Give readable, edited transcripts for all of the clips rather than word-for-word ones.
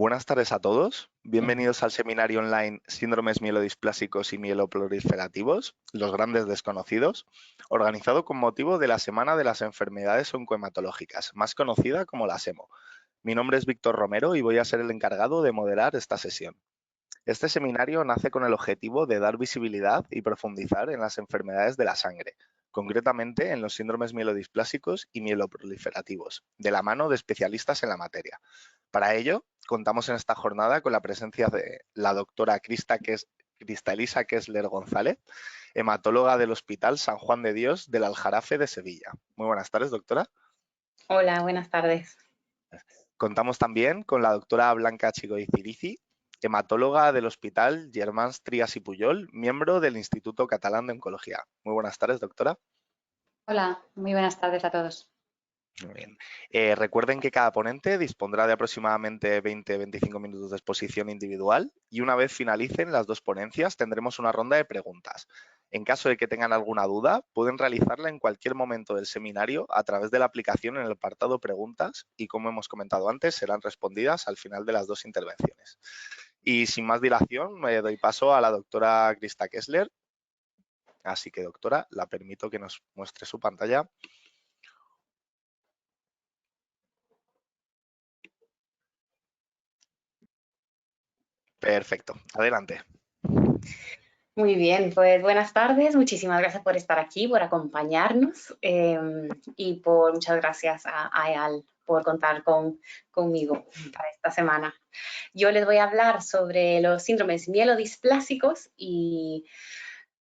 Buenas tardes a todos. Bienvenidos al seminario online Síndromes mielodisplásicos y mieloproliferativos, los grandes desconocidos, organizado con motivo de la Semana de las Enfermedades Oncohematológicas, más conocida como la SEMO. Mi nombre es Víctor Romero y voy a ser el encargado de moderar esta sesión. Este seminario nace con el objetivo de dar visibilidad y profundizar en las enfermedades de la sangre, concretamente en los síndromes mielodisplásicos y mieloproliferativos, de la mano de especialistas en la materia. Para ello, contamos en esta jornada con la presencia de la doctora Cristalisa Kessler González, hematóloga del Hospital San Juan de Dios del Aljarafe de Sevilla. Muy buenas tardes, doctora. Hola, buenas tardes. Contamos también con la doctora Blanca Chigoy Cirici, hematóloga del Hospital Germans Trias y Pujol, miembro del Instituto Catalán de Oncología. Muy buenas tardes, doctora. Hola, muy buenas tardes a todos. Muy bien. Recuerden que cada ponente dispondrá de aproximadamente 20-25 minutos de exposición individual y una vez finalicen las dos ponencias tendremos una ronda de preguntas. En caso de que tengan alguna duda, pueden realizarla en cualquier momento del seminario a través de la aplicación en el apartado preguntas y, como hemos comentado antes, serán respondidas al final de las dos intervenciones. Y sin más dilación, me doy paso a la doctora Krista Kessler. Así que, doctora, la permito que nos muestre su pantalla. Perfecto, adelante. Muy bien, pues buenas tardes. Muchísimas gracias por estar aquí, por acompañarnos y muchas gracias a EAL por contar conmigo para esta semana. Yo les voy a hablar sobre los síndromes mielodisplásicos y,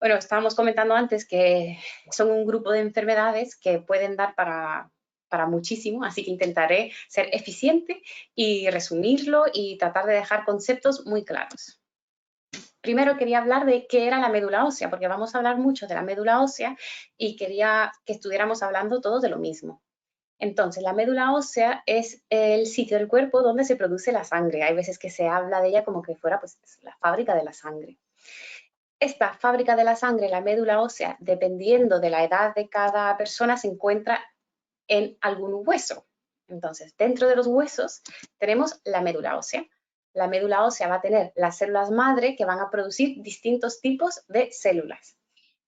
bueno, estábamos comentando antes que son un grupo de enfermedades que pueden dar para muchísimo, así que intentaré ser eficiente y resumirlo y tratar de dejar conceptos muy claros. Primero quería hablar de qué era la médula ósea, porque vamos a hablar mucho de la médula ósea y quería que estuviéramos hablando todos de lo mismo. Entonces, la médula ósea es el sitio del cuerpo donde se produce la sangre. Hay veces que se habla de ella como que fuera pues, la fábrica de la sangre. Esta fábrica de la sangre, la médula ósea, dependiendo de la edad de cada persona, se encuentra en algún hueso. Entonces, dentro de los huesos tenemos la médula ósea. La médula ósea va a tener las células madre que van a producir distintos tipos de células.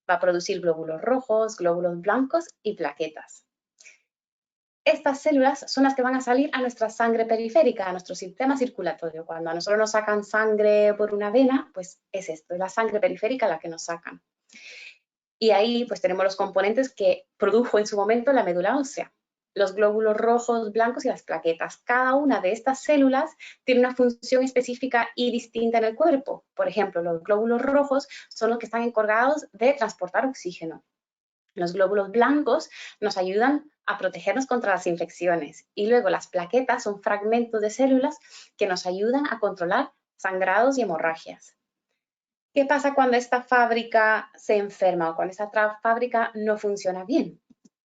Va a producir glóbulos rojos, glóbulos blancos y plaquetas. Estas células son las que van a salir a nuestra sangre periférica, a nuestro sistema circulatorio. Cuando a nosotros nos sacan sangre por una vena, pues es esto, es la sangre periférica la que nos sacan. Y ahí pues tenemos los componentes que produjo en su momento la médula ósea. Los glóbulos rojos, blancos y las plaquetas. Cada una de estas células tiene una función específica y distinta en el cuerpo. Por ejemplo, los glóbulos rojos son los que están encargados de transportar oxígeno. Los glóbulos blancos nos ayudan a protegernos contra las infecciones. Y luego las plaquetas son fragmentos de células que nos ayudan a controlar sangrados y hemorragias. ¿Qué pasa cuando esta fábrica se enferma o cuando esta fábrica no funciona bien?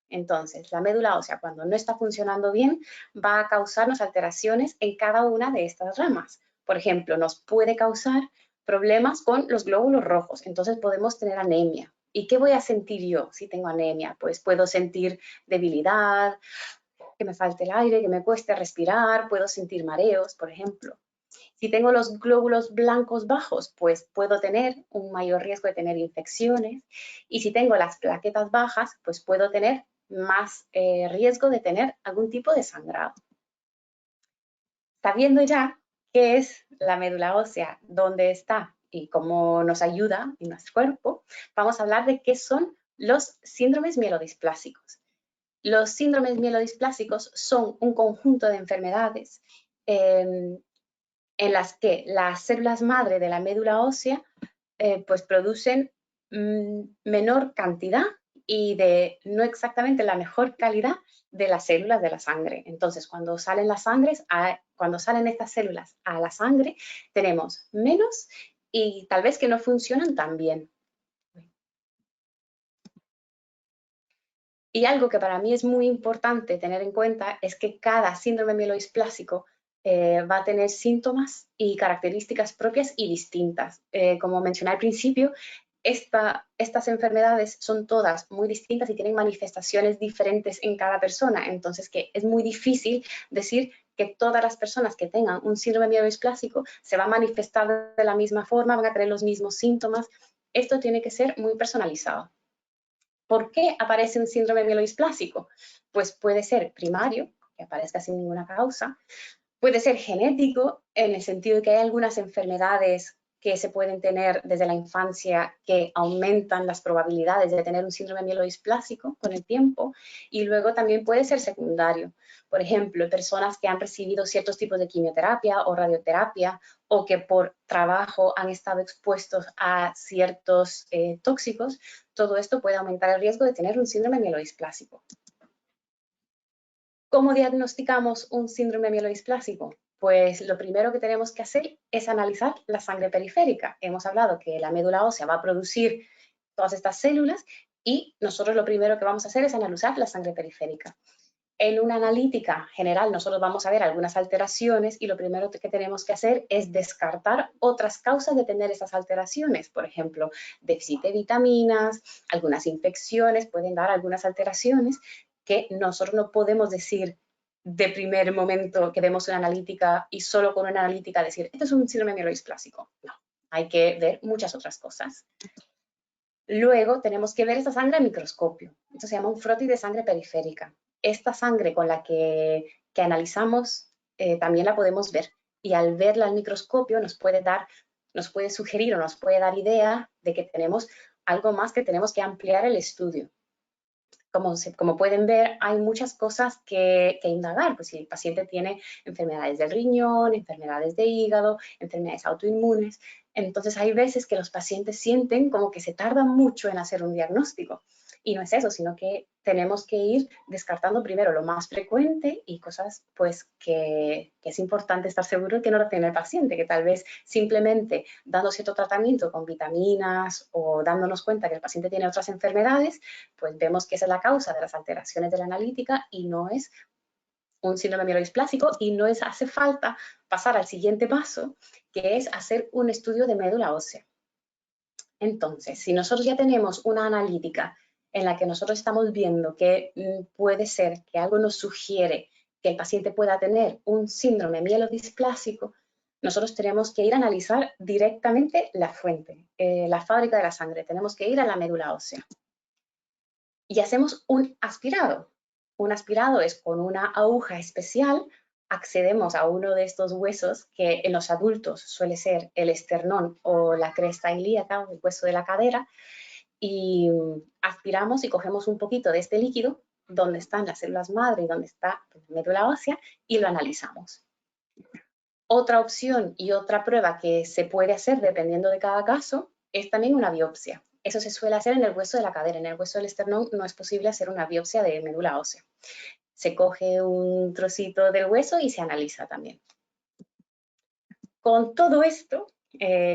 Entonces, la médula ósea, cuando no está funcionando bien, va a causarnos alteraciones en cada una de estas ramas. Por ejemplo, nos puede causar problemas con los glóbulos rojos, entonces podemos tener anemia. ¿Y qué voy a sentir yo si tengo anemia? Pues puedo sentir debilidad, que me falte el aire, que me cueste respirar, puedo sentir mareos, por ejemplo. Si tengo los glóbulos blancos bajos, pues puedo tener un mayor riesgo de tener infecciones. Y si tengo las plaquetas bajas, pues puedo tener más riesgo de tener algún tipo de sangrado. Sabiendo ya qué es la médula ósea, dónde está y cómo nos ayuda en nuestro cuerpo, vamos a hablar de qué son los síndromes mielodisplásicos. Los síndromes mielodisplásicos son un conjunto de enfermedades en las que las células madre de la médula ósea pues producen menor cantidad y de no exactamente la mejor calidad de las células de la sangre. Entonces, cuando salen estas células a la sangre, tenemos menos y tal vez que no funcionan tan bien. Y algo que para mí es muy importante tener en cuenta es que cada síndrome mielodisplásico va a tener síntomas y características propias y distintas. Como mencioné al principio, estas enfermedades son todas muy distintas y tienen manifestaciones diferentes en cada persona, entonces que es muy difícil decir que todas las personas que tengan un síndrome mielodisplásico se va a manifestar de la misma forma, van a tener los mismos síntomas. Esto tiene que ser muy personalizado. ¿Por qué aparece un síndrome mielodisplásico? Pues puede ser primario, que aparezca sin ninguna causa, puede ser genético, en el sentido de que hay algunas enfermedades que se pueden tener desde la infancia que aumentan las probabilidades de tener un síndrome mielodisplásico con el tiempo, y luego también puede ser secundario. Por ejemplo, personas que han recibido ciertos tipos de quimioterapia o radioterapia o que por trabajo han estado expuestos a ciertos tóxicos, todo esto puede aumentar el riesgo de tener un síndrome mielodisplásico. ¿Cómo diagnosticamos un síndrome mielodisplásico? Pues lo primero que tenemos que hacer es analizar la sangre periférica. Hemos hablado que la médula ósea va a producir todas estas células y nosotros lo primero que vamos a hacer es analizar la sangre periférica. En una analítica general nosotros vamos a ver algunas alteraciones y lo primero que tenemos que hacer es descartar otras causas de tener esas alteraciones. Por ejemplo, déficit de vitaminas, algunas infecciones pueden dar algunas alteraciones que nosotros no podemos decir de primer momento que vemos una analítica y solo con una analítica decir, esto es un síndrome mielodisplásico. No, hay que ver muchas otras cosas. Luego tenemos que ver esta sangre a microscopio. Esto se llama un frotis de sangre periférica. Esta sangre con la que analizamos también la podemos ver. Y al verla al microscopio nos puede sugerir o nos puede dar idea de que tenemos algo más, que tenemos que ampliar el estudio. Como pueden ver, hay muchas cosas que indagar. Pues si el paciente tiene enfermedades del riñón, enfermedades de hígado, enfermedades autoinmunes, entonces hay veces que los pacientes sienten como que se tardan mucho en hacer un diagnóstico. Y no es eso, sino que tenemos que ir descartando primero lo más frecuente y cosas pues que es importante estar seguro de que no lo tiene el paciente, que tal vez simplemente dando cierto tratamiento con vitaminas o dándonos cuenta que el paciente tiene otras enfermedades, pues vemos que esa es la causa de las alteraciones de la analítica y no es un síndrome mielodisplásico y no hace falta pasar al siguiente paso, que es hacer un estudio de médula ósea. Entonces, si nosotros ya tenemos una analítica en la que nosotros estamos viendo que puede ser que algo nos sugiere que el paciente pueda tener un síndrome mielodisplásico, nosotros tenemos que ir a analizar directamente la fuente, la fábrica de la sangre. Tenemos que ir a la médula ósea. Y hacemos un aspirado. Un aspirado es con una aguja especial, accedemos a uno de estos huesos que en los adultos suele ser el esternón o la cresta ilíaca o el hueso de la cadera, y aspiramos y cogemos un poquito de este líquido donde están las células madre y donde está la médula ósea y lo analizamos. Otra opción y otra prueba que se puede hacer dependiendo de cada caso es también una biopsia. Eso se suele hacer en el hueso de la cadera. En el hueso del esternón no es posible hacer una biopsia de médula ósea. Se coge un trocito del hueso y se analiza también. Con todo esto,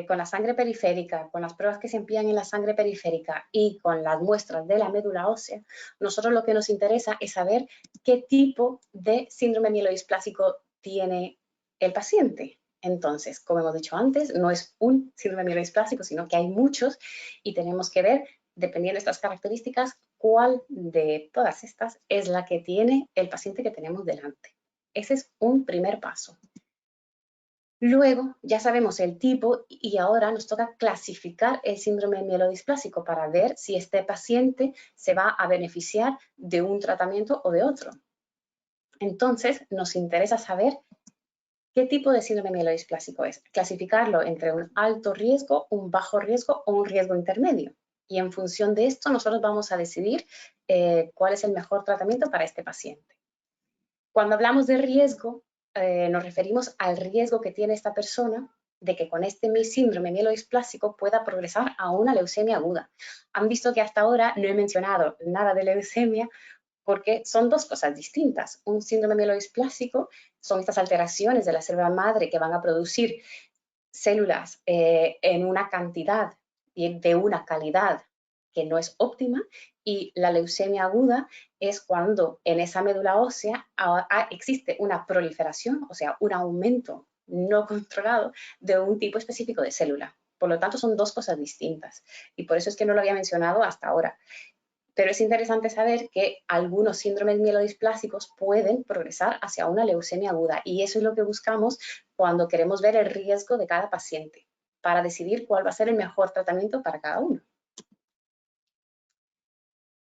con la sangre periférica, con las pruebas que se envían en la sangre periférica y con las muestras de la médula ósea, nosotros lo que nos interesa es saber qué tipo de síndrome mielodisplásico tiene el paciente. Entonces, como hemos dicho antes, no es un síndrome mielodisplásico, sino que hay muchos y tenemos que ver, dependiendo de estas características, cuál de todas estas es la que tiene el paciente que tenemos delante. Ese es un primer paso. Luego ya sabemos el tipo y ahora nos toca clasificar el síndrome mielodisplásico para ver si este paciente se va a beneficiar de un tratamiento o de otro. Entonces nos interesa saber qué tipo de síndrome mielodisplásico es. Clasificarlo entre un alto riesgo, un bajo riesgo o un riesgo intermedio. Y en función de esto nosotros vamos a decidir cuál es el mejor tratamiento para este paciente. Cuando hablamos de riesgo, nos referimos al riesgo que tiene esta persona de que con este síndrome mielodisplásico pueda progresar a una leucemia aguda. Han visto que hasta ahora no he mencionado nada de leucemia porque son dos cosas distintas. Un síndrome mielodisplásico son estas alteraciones de la célula madre que van a producir células en una cantidad y de una calidad que no es óptima, y la leucemia aguda es cuando en esa médula ósea existe una proliferación, o sea, un aumento no controlado de un tipo específico de célula. Por lo tanto, son dos cosas distintas. Y por eso es que no lo había mencionado hasta ahora. Pero es interesante saber que algunos síndromes mielodisplásicos pueden progresar hacia una leucemia aguda. Y eso es lo que buscamos cuando queremos ver el riesgo de cada paciente, para decidir cuál va a ser el mejor tratamiento para cada uno.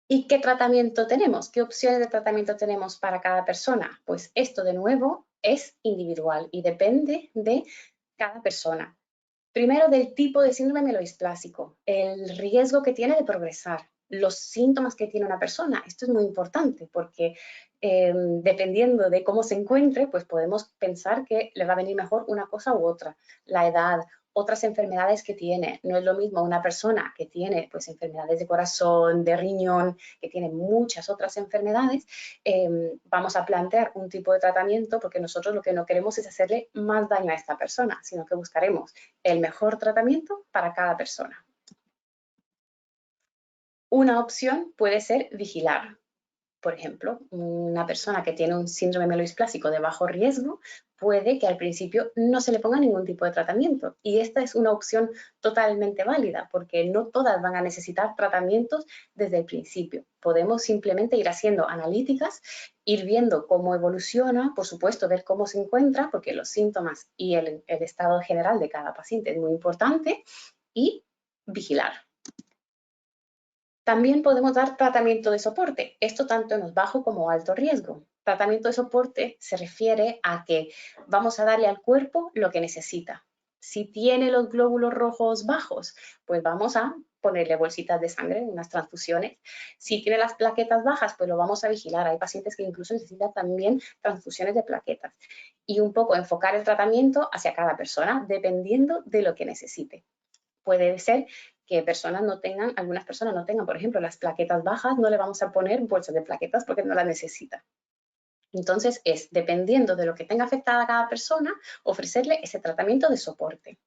¿Y qué tratamiento tenemos? ¿Qué opciones de tratamiento tenemos para cada persona? Pues esto de nuevo es individual y depende de cada persona. Primero, del tipo de síndrome mielodisplásico, el riesgo que tiene de progresar, los síntomas que tiene una persona. Esto es muy importante porque dependiendo de cómo se encuentre, pues podemos pensar que le va a venir mejor una cosa u otra. La edad, otras enfermedades que tiene. No es lo mismo una persona que tiene pues enfermedades de corazón, de riñón, que tiene muchas otras enfermedades. Vamos a plantear un tipo de tratamiento porque nosotros lo que no queremos es hacerle más daño a esta persona, sino que buscaremos el mejor tratamiento para cada persona. Una opción puede ser vigilar. Por ejemplo, una persona que tiene un síndrome mielodisplásico de bajo riesgo puede que al principio no se le ponga ningún tipo de tratamiento. Y esta es una opción totalmente válida porque no todas van a necesitar tratamientos desde el principio. Podemos simplemente ir haciendo analíticas, ir viendo cómo evoluciona, por supuesto, ver cómo se encuentra, porque los síntomas y el estado general de cada paciente es muy importante, y vigilar. También podemos dar tratamiento de soporte, esto tanto en los bajo como alto riesgo. Tratamiento de soporte se refiere a que vamos a darle al cuerpo lo que necesita. Si tiene los glóbulos rojos bajos, pues vamos a ponerle bolsitas de sangre, unas transfusiones. Si tiene las plaquetas bajas, pues lo vamos a vigilar. Hay pacientes que incluso necesitan también transfusiones de plaquetas. Y un poco enfocar el tratamiento hacia cada persona, dependiendo de lo que necesite. Puede ser que algunas personas no tengan, por ejemplo, las plaquetas bajas, no le vamos a poner bolsas de plaquetas porque no las necesita. Entonces, es dependiendo de lo que tenga afectada cada persona, ofrecerle ese tratamiento de soporte.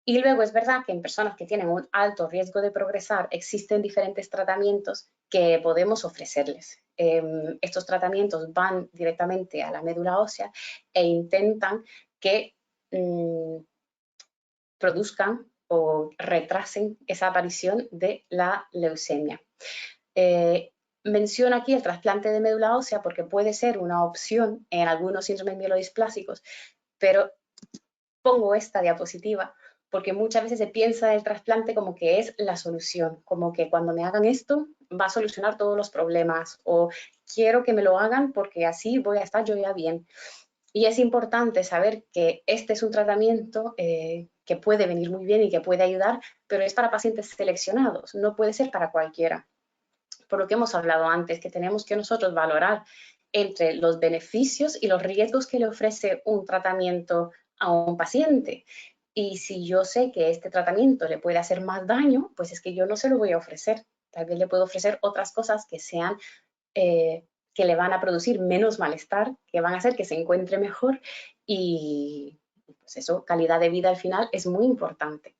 Y luego es verdad que en personas que tienen un alto riesgo de progresar, existen diferentes tratamientos que podemos ofrecerles. Estos tratamientos van directamente a la médula ósea e intentan que produzcan o retrasen esa aparición de la leucemia. Menciono aquí el trasplante de médula ósea porque puede ser una opción en algunos síndromes mielodisplásicos, pero pongo esta diapositiva porque muchas veces se piensa el trasplante como que es la solución, como que cuando me hagan esto va a solucionar todos los problemas o quiero que me lo hagan porque así voy a estar yo ya bien. Y es importante saber que este es un tratamiento que puede venir muy bien y que puede ayudar, pero es para pacientes seleccionados, no puede ser para cualquiera. Por lo que hemos hablado antes, que tenemos que nosotros valorar entre los beneficios y los riesgos que le ofrece un tratamiento a un paciente. Y si yo sé que este tratamiento le puede hacer más daño, pues es que yo no se lo voy a ofrecer. Tal vez le puedo ofrecer otras cosas que sean que le van a producir menos malestar, que van a hacer que se encuentre mejor y pues eso, calidad de vida al final es muy importante.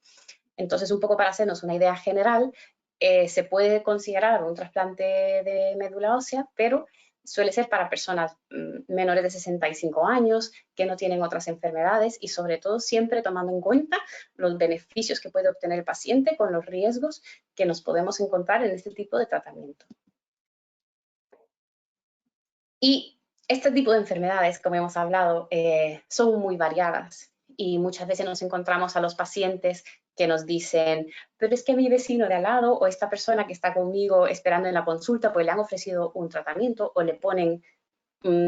Entonces, un poco para hacernos una idea general, se puede considerar un trasplante de médula ósea, pero suele ser para personas menores de 65 años, que no tienen otras enfermedades y sobre todo siempre tomando en cuenta los beneficios que puede obtener el paciente con los riesgos que nos podemos encontrar en este tipo de tratamiento. Y este tipo de enfermedades, como hemos hablado, son muy variadas y muchas veces nos encontramos a los pacientes que nos dicen, pero es que mi vecino de al lado o esta persona que está conmigo esperando en la consulta, pues le han ofrecido un tratamiento o le ponen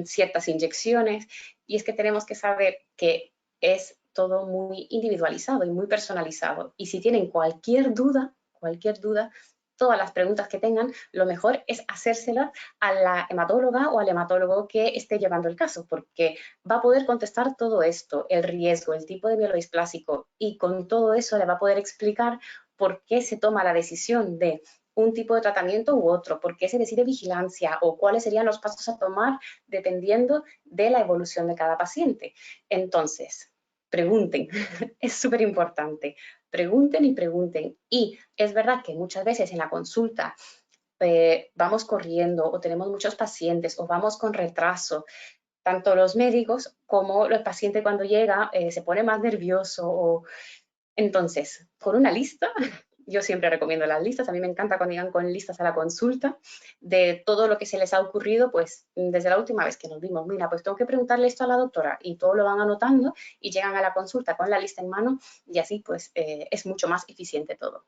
ciertas inyecciones y es que tenemos que saber que es todo muy individualizado y muy personalizado. Y si tienen cualquier duda, todas las preguntas que tengan, lo mejor es hacérselas a la hematóloga o al hematólogo que esté llevando el caso, porque va a poder contestar todo esto, el riesgo, el tipo de mielodisplásico, y con todo eso le va a poder explicar por qué se toma la decisión de un tipo de tratamiento u otro, por qué se decide vigilancia o cuáles serían los pasos a tomar dependiendo de la evolución de cada paciente. Entonces, pregunten, es súper importante. Pregunten y pregunten. Y es verdad que muchas veces en la consulta vamos corriendo o tenemos muchos pacientes o vamos con retraso. Tanto los médicos como el paciente cuando llega se pone más nervioso o Entonces, con una lista, yo siempre recomiendo las listas, a mí me encanta cuando llegan con listas a la consulta de todo lo que se les ha ocurrido, pues desde la última vez que nos vimos, mira, pues tengo que preguntarle esto a la doctora y todo lo van anotando y llegan a la consulta con la lista en mano y así pues es mucho más eficiente todo.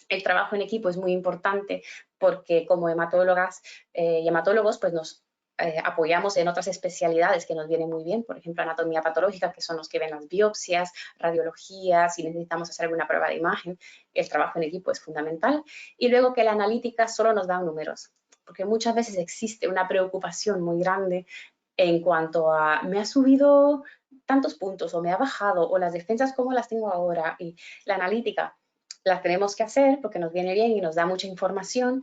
El trabajo en equipo es muy importante porque como hematólogas y hematólogos pues nos apoyamos en otras especialidades que nos vienen muy bien, por ejemplo, anatomía patológica, que son los que ven las biopsias, radiología, si necesitamos hacer alguna prueba de imagen, el trabajo en equipo es fundamental. Y luego que la analítica solo nos da números, porque muchas veces existe una preocupación muy grande en cuanto a, me ha subido tantos puntos o me ha bajado o las defensas cómo las tengo ahora y la analítica las tenemos que hacer porque nos viene bien y nos da mucha información,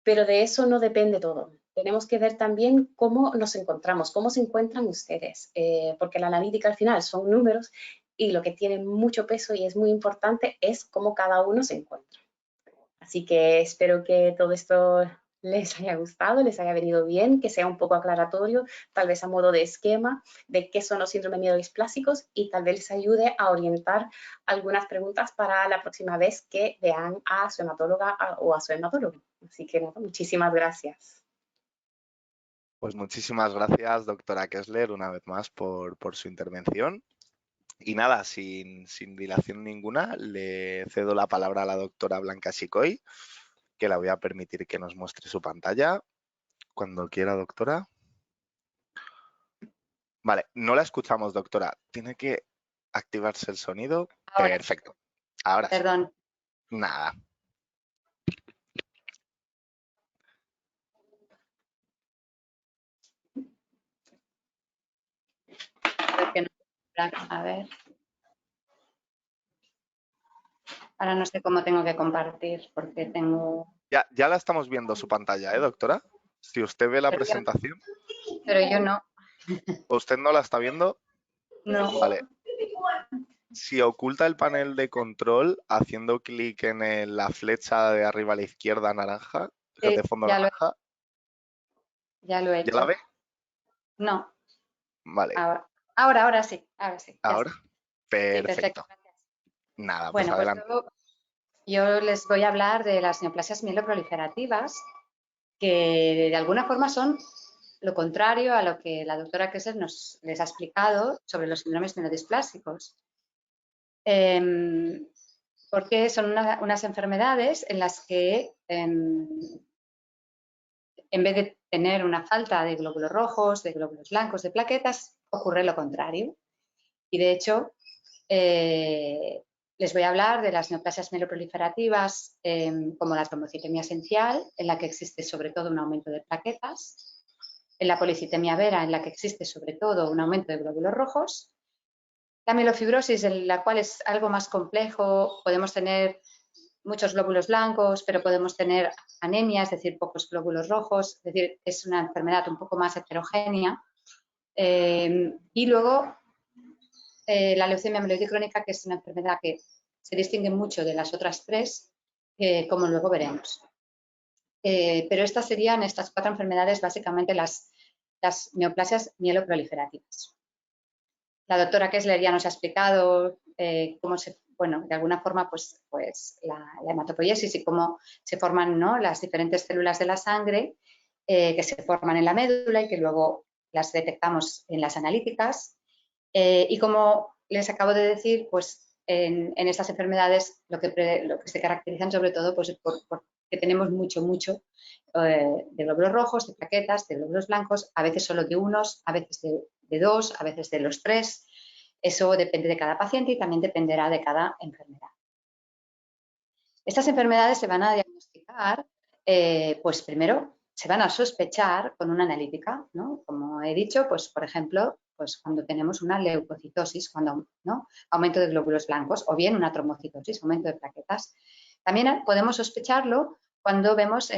pero de eso no depende todo. Tenemos que ver también cómo nos encontramos, cómo se encuentran ustedes, porque la analítica al final son números y lo que tiene mucho peso y es muy importante es cómo cada uno se encuentra. Así que espero que todo esto les haya gustado, les haya venido bien, que sea un poco aclaratorio, tal vez a modo de esquema de qué son los síndromes mielodisplásicos y tal vez les ayude a orientar algunas preguntas para la próxima vez que vean a su hematóloga o a su hematólogo. Así que nada, muchísimas gracias. Pues muchísimas gracias, doctora Kessler, una vez más por su intervención. Y nada, sin dilación ninguna, le cedo la palabra a la doctora Blanca Xicoy, que la voy a permitir que nos muestre su pantalla. Cuando quiera, doctora. Vale, no la escuchamos, doctora. Tiene que activarse el sonido. Ahora, Perfecto. Ahora sí. perdón. Nada. A ver. Ahora no sé cómo tengo que compartir porque tengo... Ya la estamos viendo su pantalla, doctora? Si usted ve la presentación. Pero yo no. ¿Usted no la está viendo? No. Vale. Si oculta el panel de control haciendo clic en la flecha de arriba a la izquierda naranja, de fondo ya naranja. Ya lo he hecho. ¿Ya la ve? No. Vale. Ahora sí. Ahora sí. ¿Ahora? Perfecto. Sí, perfecto. Gracias. Nada, pues Bueno, adelante. pues yo les voy a hablar de las neoplasias mieloproliferativas, que de alguna forma son lo contrario a lo que la doctora Kessler les ha explicado sobre los síndromes mielodisplásicos. Porque son unas enfermedades en las que en vez de tener una falta de glóbulos rojos, de glóbulos blancos, de plaquetas, ocurre lo contrario. Y de hecho, les voy a hablar de las neoplasias mieloproliferativas como la trombocitemia esencial, en la que existe sobre todo un aumento de plaquetas, en la policitemia vera, en la que existe sobre todo un aumento de glóbulos rojos, la mielofibrosis, en la cual es algo más complejo, podemos tener muchos glóbulos blancos, pero podemos tener anemia, es decir, pocos glóbulos rojos, es decir, es una enfermedad un poco más heterogénea. Y luego la leucemia mieloide crónica, que es una enfermedad que se distingue mucho de las otras tres, como luego veremos. Pero estas serían, estas cuatro enfermedades, básicamente las neoplasias mieloproliferativas. La doctora Kessler ya nos ha explicado cómo se, bueno, de alguna forma, pues la hematopoiesis y cómo se forman, ¿no?, las diferentes células de la sangre que se forman en la médula y que luego las detectamos en las analíticas. Y como les acabo de decir, pues en estas enfermedades lo que se caracterizan sobre todo pues porque tenemos mucho de glóbulos rojos, de plaquetas, de glóbulos blancos, a veces solo de unos, a veces de dos, a veces de los tres. Eso depende de cada paciente y también dependerá de cada enfermedad. Estas enfermedades se van a diagnosticar, pues primero se van a sospechar con una analítica, ¿no? Como he dicho, pues por ejemplo, pues cuando tenemos una leucocitosis, cuando, ¿no?, aumento de glóbulos blancos, o bien una trombocitosis, aumento de plaquetas. También podemos sospecharlo cuando vemos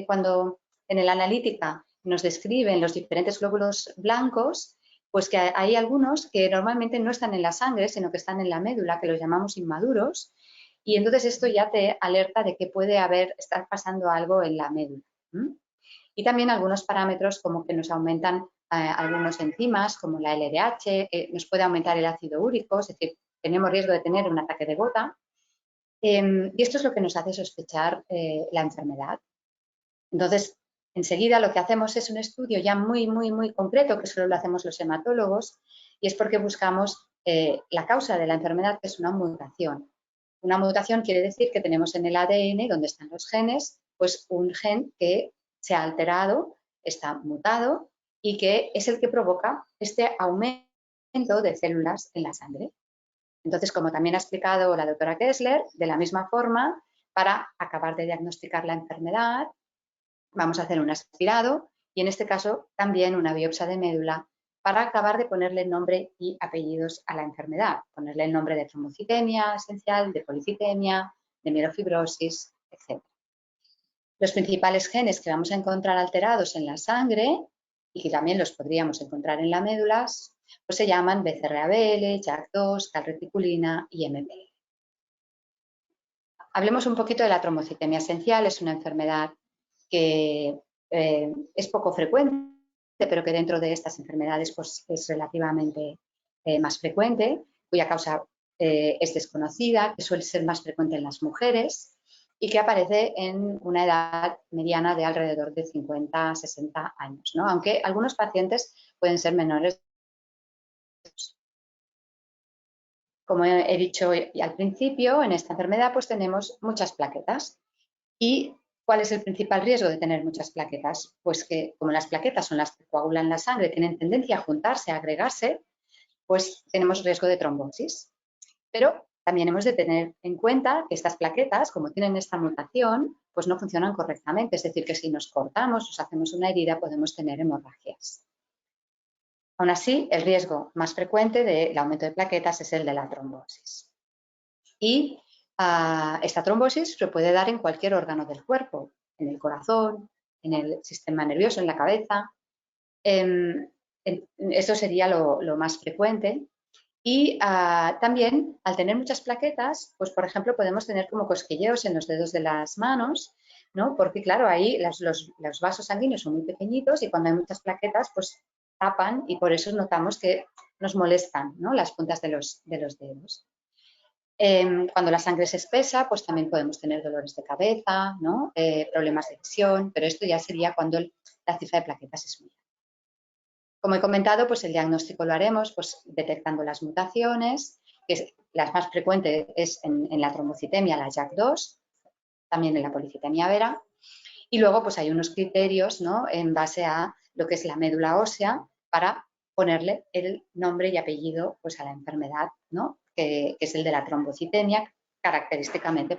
cuando en la analítica nos describen los diferentes glóbulos blancos, pues que hay algunos que normalmente no están en la sangre, sino que están en la médula, que los llamamos inmaduros, y entonces esto ya te alerta de que puede estar pasando algo en la médula. Y también algunos parámetros como que nos aumentan algunos enzimas, como la LDH, nos puede aumentar el ácido úrico, es decir, tenemos riesgo de tener un ataque de gota. Y esto es lo que nos hace sospechar la enfermedad. Entonces, enseguida lo que hacemos es un estudio ya muy concreto, que solo lo hacemos los hematólogos, y es porque buscamos la causa de la enfermedad, que es una mutación. Una mutación quiere decir que tenemos en el ADN, donde están los genes, pues un gen que se ha alterado, está mutado y que es el que provoca este aumento de células en la sangre. Entonces, como también ha explicado la doctora Kessler, de la misma forma, para acabar de diagnosticar la enfermedad, vamos a hacer un aspirado y en este caso también una biopsia de médula para acabar de ponerle nombre y apellidos a la enfermedad, ponerle el nombre de trombocitemia esencial, de policitemia, de mielofibrosis, etc. Los principales genes que vamos a encontrar alterados en la sangre y que también los podríamos encontrar en las médulas, pues se llaman BCR-ABL, JAK2, calreticulina y MPL. Hablemos un poquito de la trombocitemia esencial. Es una enfermedad que es poco frecuente, pero que dentro de estas enfermedades pues, es relativamente más frecuente, cuya causa es desconocida, que suele ser más frecuente en las mujeres y que aparece en una edad mediana de alrededor de 50 a 60 años, ¿no? Aunque algunos pacientes pueden ser menores. Como he dicho al principio, en esta enfermedad pues tenemos muchas plaquetas. ¿Y cuál es el principal riesgo de tener muchas plaquetas? Pues que como las plaquetas son las que coagulan la sangre, tienen tendencia a juntarse, a agregarse, pues tenemos riesgo de trombosis. Pero también hemos de tener en cuenta que estas plaquetas, como tienen esta mutación, pues no funcionan correctamente. Es decir, que si nos cortamos, nos hacemos una herida, podemos tener hemorragias. Aún así, el riesgo más frecuente del aumento de plaquetas es el de la trombosis. Y esta trombosis se puede dar en cualquier órgano del cuerpo, en el corazón, en el sistema nervioso, en la cabeza. Esto sería lo más frecuente. Y también, al tener muchas plaquetas, pues por ejemplo, podemos tener como cosquilleos en los dedos de las manos, ¿no? Porque claro, ahí los vasos sanguíneos son muy pequeñitos y cuando hay muchas plaquetas, pues tapan y por eso notamos que nos molestan, ¿no? Las puntas de los dedos. Cuando la sangre es espesa, pues también podemos tener dolores de cabeza, ¿no? Problemas de visión, pero esto ya sería cuando la cifra de plaquetas es muy alta. Como he comentado, pues el diagnóstico lo haremos pues, detectando las mutaciones, que la más frecuente es en la trombocitemia, la JAK2, también en la policitemia vera, y luego pues hay unos criterios, ¿no? En base a lo que es la médula ósea para ponerle el nombre y apellido pues, a la enfermedad, ¿no? Que es el de la trombocitemia, característicamente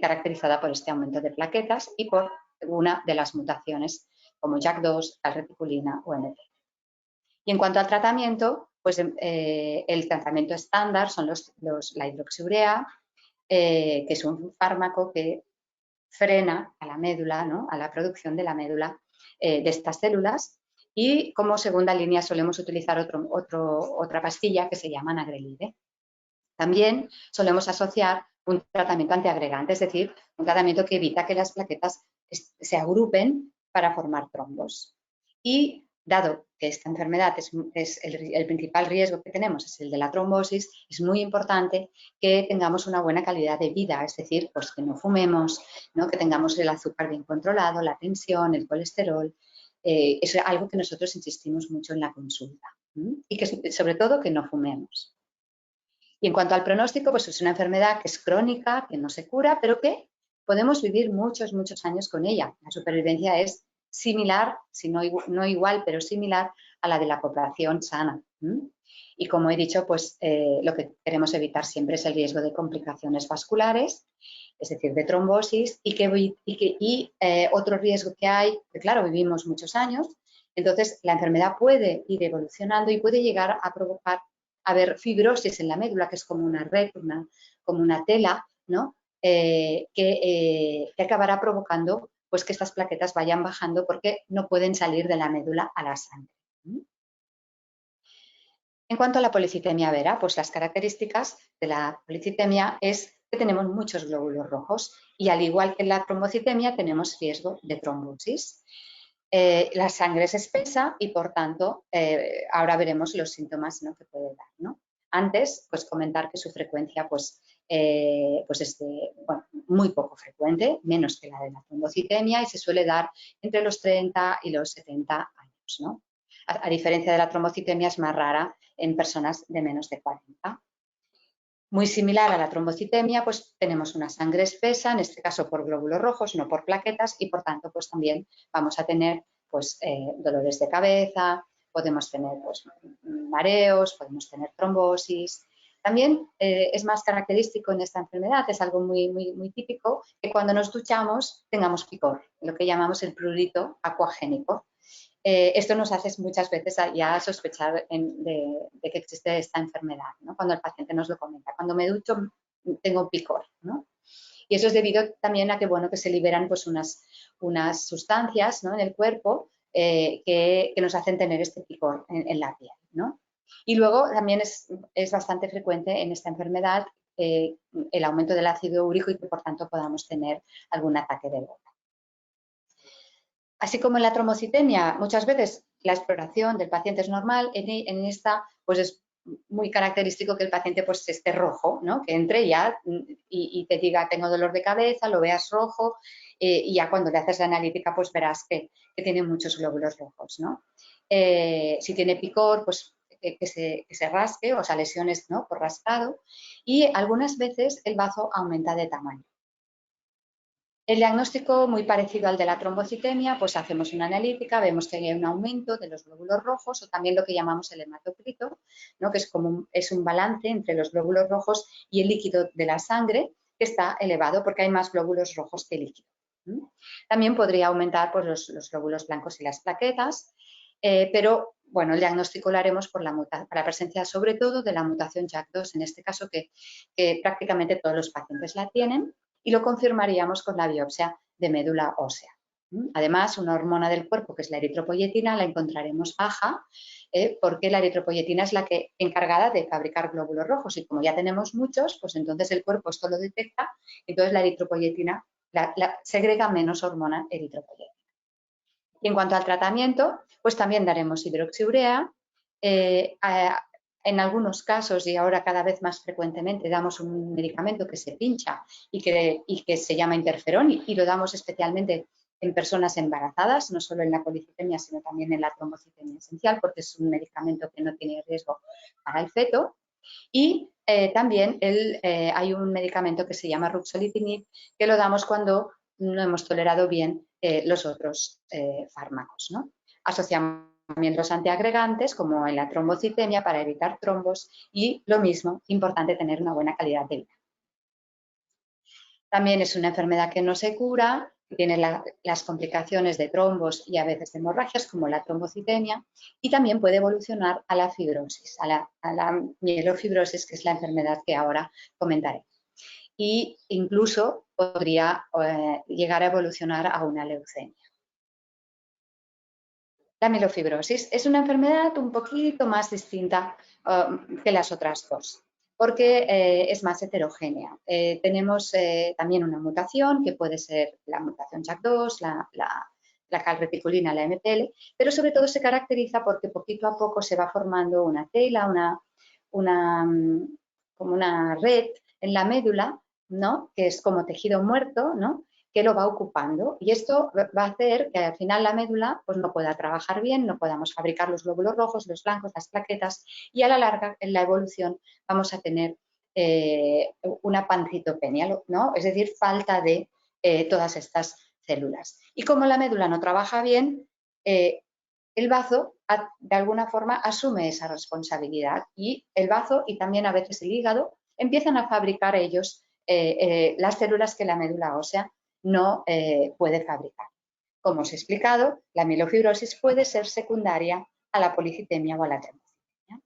caracterizada por este aumento de plaquetas y por una de las mutaciones como JAK2, calreticulina o MPL. Y en cuanto al tratamiento, pues el tratamiento estándar son la hidroxiurea, que es un fármaco que frena a la médula, ¿no? A la producción de la médula de estas células. Y como segunda línea solemos utilizar otra pastilla que se llama nagrelide. También solemos asociar un tratamiento antiagregante, es decir, un tratamiento que evita que las plaquetas se agrupen para formar trombos. Y dado que esta enfermedad es el principal riesgo que tenemos, es el de la trombosis, es muy importante que tengamos una buena calidad de vida, es decir, pues que no fumemos, ¿no? Que tengamos el azúcar bien controlado, la tensión, el colesterol. Es algo que nosotros insistimos mucho en la consulta. Y que sobre todo que no fumemos. Y en cuanto al pronóstico, pues es una enfermedad que es crónica, que no se cura, pero que podemos vivir muchos años con ella. La supervivencia es similar, si no igual, pero similar a la de la población sana. Y como he dicho, pues lo que queremos evitar siempre es el riesgo de complicaciones vasculares, es decir, de trombosis, y otro riesgo que hay, que claro, vivimos muchos años, entonces la enfermedad puede ir evolucionando y puede llegar a provocar haber fibrosis en la médula, que es como una red, como una tela, ¿no? Que acabará provocando pues, que estas plaquetas vayan bajando porque no pueden salir de la médula a la sangre. En cuanto a la policitemia vera, pues las características de la policitemia es que tenemos muchos glóbulos rojos y al igual que en la trombocitemia tenemos riesgo de trombosis. La sangre es espesa y, por tanto, ahora veremos los síntomas, ¿no? Que puede dar, ¿no? Antes, pues comentar que su frecuencia pues es muy poco frecuente, menos que la de la trombocitemia, y se suele dar entre los 30 y los 70 años, ¿no? A diferencia de la trombocitemia, es más rara en personas de menos de 40. Muy similar a la trombocitemia, pues tenemos una sangre espesa, en este caso por glóbulos rojos, no por plaquetas, y por tanto pues también vamos a tener pues dolores de cabeza, podemos tener pues mareos, podemos tener trombosis. También es más característico en esta enfermedad, es algo muy típico, que cuando nos duchamos tengamos picor, lo que llamamos el prurito acuagénico. Esto nos hace muchas veces ya sospechar de que existe esta enfermedad, ¿no? Cuando el paciente nos lo comenta. Cuando me ducho tengo picor, ¿no? Y eso es debido también a que, bueno, que se liberan pues unas sustancias, ¿no?, en el cuerpo que nos hacen tener este picor en la piel, ¿no? Y luego también es bastante frecuente en esta enfermedad el aumento del ácido úrico y que por tanto podamos tener algún ataque de gota. Así como en la trombocitemia, muchas veces la exploración del paciente es normal, en esta pues es muy característico que el paciente pues esté rojo, ¿no? Que entre ya y te diga tengo dolor de cabeza, lo veas rojo y ya cuando le haces la analítica pues verás que tiene muchos glóbulos rojos, ¿no? Si tiene picor, pues que se rasque, o sea, lesiones, ¿no?, por raspado, y algunas veces el bazo aumenta de tamaño. El diagnóstico, muy parecido al de la trombocitemia, pues hacemos una analítica, vemos que hay un aumento de los glóbulos rojos o también lo que llamamos el hematocrito, ¿no?, que es un balance entre los glóbulos rojos y el líquido de la sangre, que está elevado porque hay más glóbulos rojos que líquido. También podría aumentar pues, los glóbulos blancos y las plaquetas, pero bueno, el diagnóstico lo haremos por la presencia sobre todo de la mutación JAK2, en este caso que prácticamente todos los pacientes la tienen, y lo confirmaríamos con la biopsia de médula ósea. Además, una hormona del cuerpo, que es la eritropoyetina, la encontraremos baja porque la eritropoyetina es la encargada de fabricar glóbulos rojos y como ya tenemos muchos, pues entonces el cuerpo esto lo detecta, entonces la eritropoyetina segrega menos hormona eritropoyetina. Y en cuanto al tratamiento, pues también daremos hidroxiurea. En algunos casos, y ahora cada vez más frecuentemente, damos un medicamento que se pincha y que se llama interferón y lo damos especialmente en personas embarazadas, no solo en la policitemia, sino también en la trombocitemia esencial, porque es un medicamento que no tiene riesgo para el feto. Y también hay un medicamento que se llama ruxolitinib, que lo damos cuando no hemos tolerado bien los otros fármacos, ¿no? Asociamos también los antiagregantes, como en la trombocitemia, para evitar trombos y lo mismo, importante tener una buena calidad de vida. También es una enfermedad que no se cura, tiene las complicaciones de trombos y a veces de hemorragias, como la trombocitemia, y también puede evolucionar a la fibrosis, a la mielofibrosis, que es la enfermedad que ahora comentaré. Y incluso podría llegar a evolucionar a una leucemia. La mielofibrosis es una enfermedad un poquito más distinta que las otras dos, porque es más heterogénea. Tenemos también una mutación, que puede ser la mutación JAK2, la calreticulina, la MPL, pero sobre todo se caracteriza porque poquito a poco se va formando una tela, como una red en la médula, ¿no?, que es como tejido muerto, ¿no?, que lo va ocupando, y esto va a hacer que al final la médula pues, no pueda trabajar bien, no podamos fabricar los glóbulos rojos, los blancos, las plaquetas, y a la larga en la evolución vamos a tener una pancitopenia, ¿no?, es decir, falta de todas estas células. Y como la médula no trabaja bien, el bazo de alguna forma asume esa responsabilidad y el bazo y también a veces el hígado empiezan a fabricar ellos las células que la médula ósea no puede fabricar. Como os he explicado, la mielofibrosis puede ser secundaria a la policitemia o a la trombocitemia.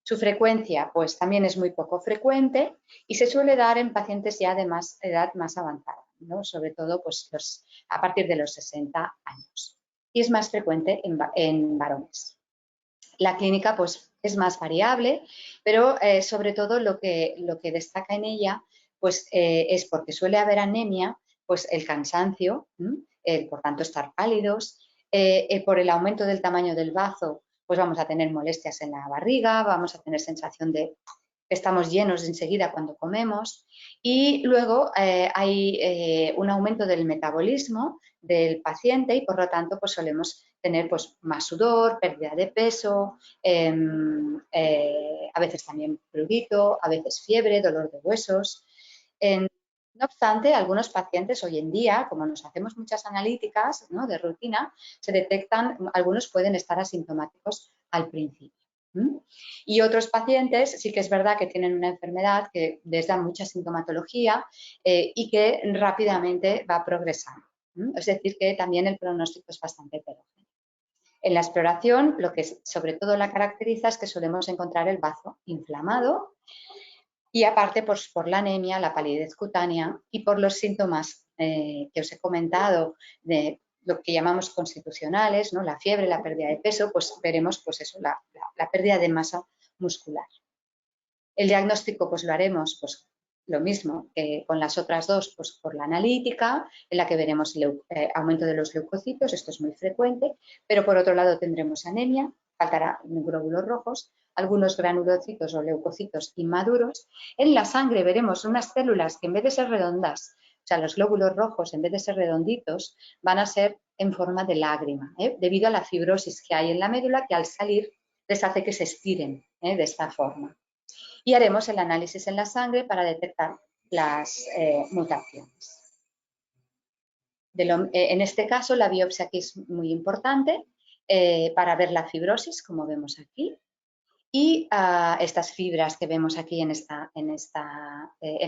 Su frecuencia pues también es muy poco frecuente y se suele dar en pacientes ya de edad más avanzada, ¿no?, sobre todo pues, a partir de los 60 años. Y es más frecuente en varones. La clínica pues, es más variable, pero sobre todo lo que destaca en ella pues, es porque suele haber anemia, pues el cansancio, por tanto estar pálidos, por el aumento del tamaño del bazo, pues vamos a tener molestias en la barriga, vamos a tener sensación de que estamos llenos enseguida cuando comemos, y luego hay un aumento del metabolismo del paciente y por lo tanto pues solemos tener pues más sudor, pérdida de peso, a veces también prurito, a veces fiebre, dolor de huesos. No obstante, algunos pacientes hoy en día, como nos hacemos muchas analíticas, ¿no?, de rutina, se detectan, algunos pueden estar asintomáticos al principio. Y otros pacientes sí que es verdad que tienen una enfermedad que les da mucha sintomatología y que rápidamente va progresando. Es decir, que también el pronóstico es bastante heterogéneo. En la exploración, lo que sobre todo la caracteriza es que solemos encontrar el bazo inflamado y aparte pues, por la anemia, la palidez cutánea y por los síntomas que os he comentado de lo que llamamos constitucionales, ¿no?, la fiebre, la pérdida de peso, pues veremos pues eso, la pérdida de masa muscular. El diagnóstico pues lo haremos pues lo mismo que con las otras dos, pues por la analítica, en la que veremos aumento de los leucocitos, esto es muy frecuente, pero por otro lado tendremos anemia, faltará glóbulos rojos, algunos granulocitos o leucocitos inmaduros. En la sangre veremos unas células que en vez de ser redondas, o sea, los glóbulos rojos en vez de ser redonditos, van a ser en forma de lágrima, debido a la fibrosis que hay en la médula que al salir les hace que se estiren de esta forma. Y haremos el análisis en la sangre para detectar las mutaciones. En este caso, la biopsia aquí es muy importante para ver la fibrosis, como vemos aquí, y estas fibras que vemos aquí en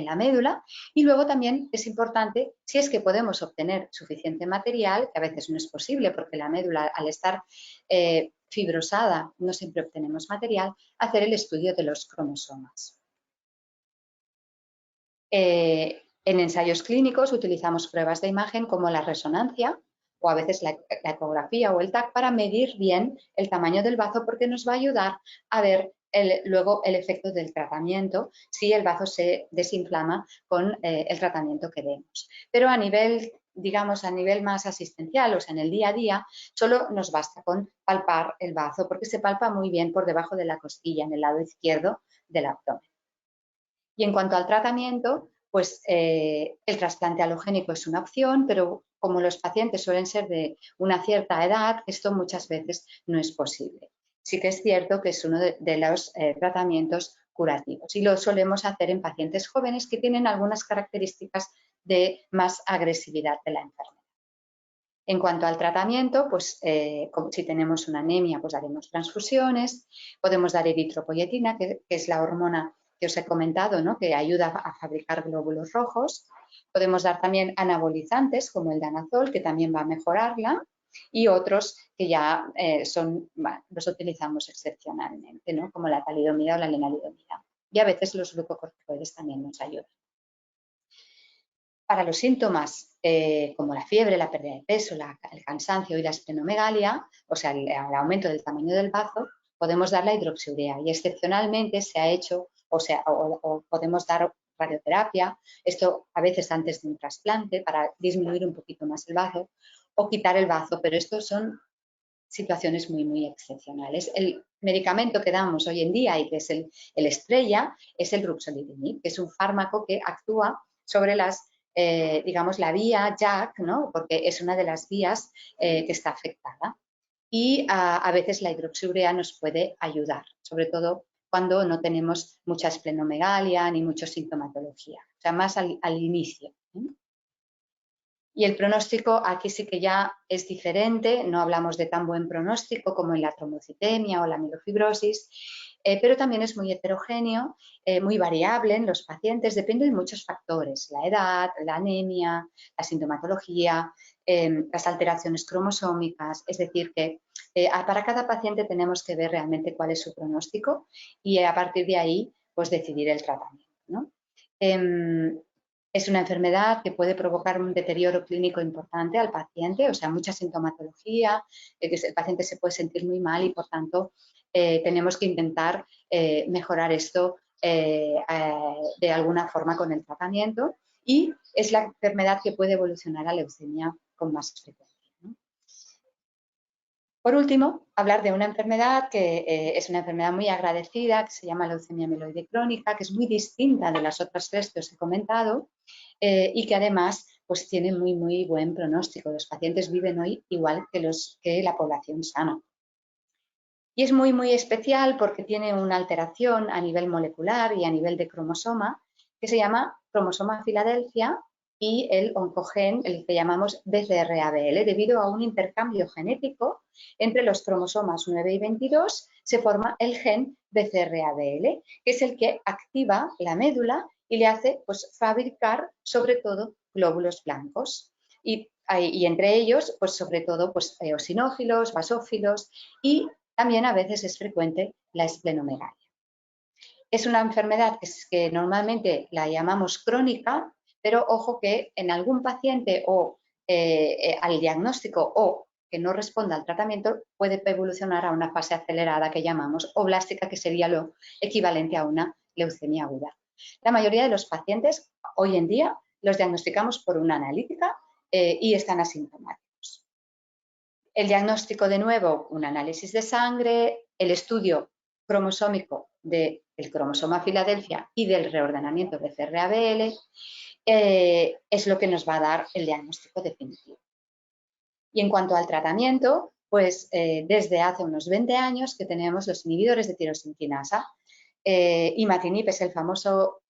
la médula. Y luego también es importante, si es que podemos obtener suficiente material, que a veces no es posible porque la médula al estar fibrosada no siempre obtenemos material, hacer el estudio de los cromosomas. En ensayos clínicos utilizamos pruebas de imagen como la resonancia o a veces la ecografía o el TAC para medir bien el tamaño del bazo porque nos va a ayudar a ver luego el efecto del tratamiento si el bazo se desinflama con el tratamiento que demos. Pero a nivel, digamos, a nivel más asistencial, o sea, en el día a día, solo nos basta con palpar el bazo porque se palpa muy bien por debajo de la costilla, en el lado izquierdo del abdomen. Y en cuanto al tratamiento, pues el trasplante alogénico es una opción, pero como los pacientes suelen ser de una cierta edad, esto muchas veces no es posible. Sí que es cierto que es uno de los tratamientos curativos y lo solemos hacer en pacientes jóvenes que tienen algunas características de más agresividad de la enfermedad. En cuanto al tratamiento, pues si tenemos una anemia, pues daremos transfusiones, podemos dar eritropoyetina, que es la hormona que os he comentado, ¿no?, que ayuda a fabricar glóbulos rojos. Podemos dar también anabolizantes como el danazol, que también va a mejorarla, y otros que ya los utilizamos excepcionalmente, ¿no?, como la talidomida o la lenalidomida. Y a veces los glucocorticoides también nos ayudan. Para los síntomas como la fiebre, la pérdida de peso, el cansancio y la esplenomegalia, o sea, el aumento del tamaño del bazo, podemos dar la hidroxiurea y excepcionalmente se ha hecho, o podemos dar radioterapia, esto a veces antes de un trasplante para disminuir un poquito más el bazo o quitar el bazo, pero estos son situaciones muy, muy excepcionales. El medicamento que damos hoy en día y que es el estrella es el ruxolitinib, que es un fármaco que actúa sobre digamos, la vía JAK, ¿no?, porque es una de las vías que está afectada. Y a veces la hidroxiurea nos puede ayudar, sobre todo cuando no tenemos mucha esplenomegalia ni mucha sintomatología, o sea, más al inicio. Y el pronóstico aquí sí que ya es diferente, no hablamos de tan buen pronóstico como en la trombocitemia o la mielofibrosis, pero también es muy heterogéneo, muy variable en los pacientes, depende de muchos factores, la edad, la anemia, la sintomatología, las alteraciones cromosómicas, es decir que para cada paciente tenemos que ver realmente cuál es su pronóstico y a partir de ahí pues decidir el tratamiento, ¿no? Es una enfermedad que puede provocar un deterioro clínico importante al paciente, o sea, mucha sintomatología, que el paciente se puede sentir muy mal y, por tanto, tenemos que intentar mejorar esto de alguna forma con el tratamiento y es la enfermedad que puede evolucionar a leucemia con más frecuencia, ¿no? Por último, hablar de una enfermedad que es una enfermedad muy agradecida, que se llama leucemia mieloide crónica, que es muy distinta de las otras 3 que os he comentado y que además pues, tiene muy buen pronóstico. Los pacientes viven hoy igual que la población sana. Y es muy especial porque tiene una alteración a nivel molecular y a nivel de cromosoma que se llama cromosoma Filadelfia y el oncogen, el que llamamos BCR-ABL, debido a un intercambio genético entre los cromosomas 9 y 22, se forma el gen BCR-ABL, que es el que activa la médula y le hace pues, fabricar sobre todo glóbulos blancos. Y entre ellos, pues sobre todo, pues eosinófilos, basófilos y también a veces es frecuente la esplenomegalia. Es una enfermedad que normalmente la llamamos crónica, pero ojo que en algún paciente o al diagnóstico o que no responda al tratamiento puede evolucionar a una fase acelerada que llamamos oblástica, que sería lo equivalente a una leucemia aguda. La mayoría de los pacientes hoy en día los diagnosticamos por una analítica y están asintomáticos. El diagnóstico, de nuevo, un análisis de sangre, el estudio cromosómico del cromosoma Filadelfia y del reordenamiento BCR-ABL es lo que nos va a dar el diagnóstico definitivo. Y en cuanto al tratamiento, pues desde hace unos 20 años que tenemos los inhibidores de tirosinquinasa. Imatinib es el famoso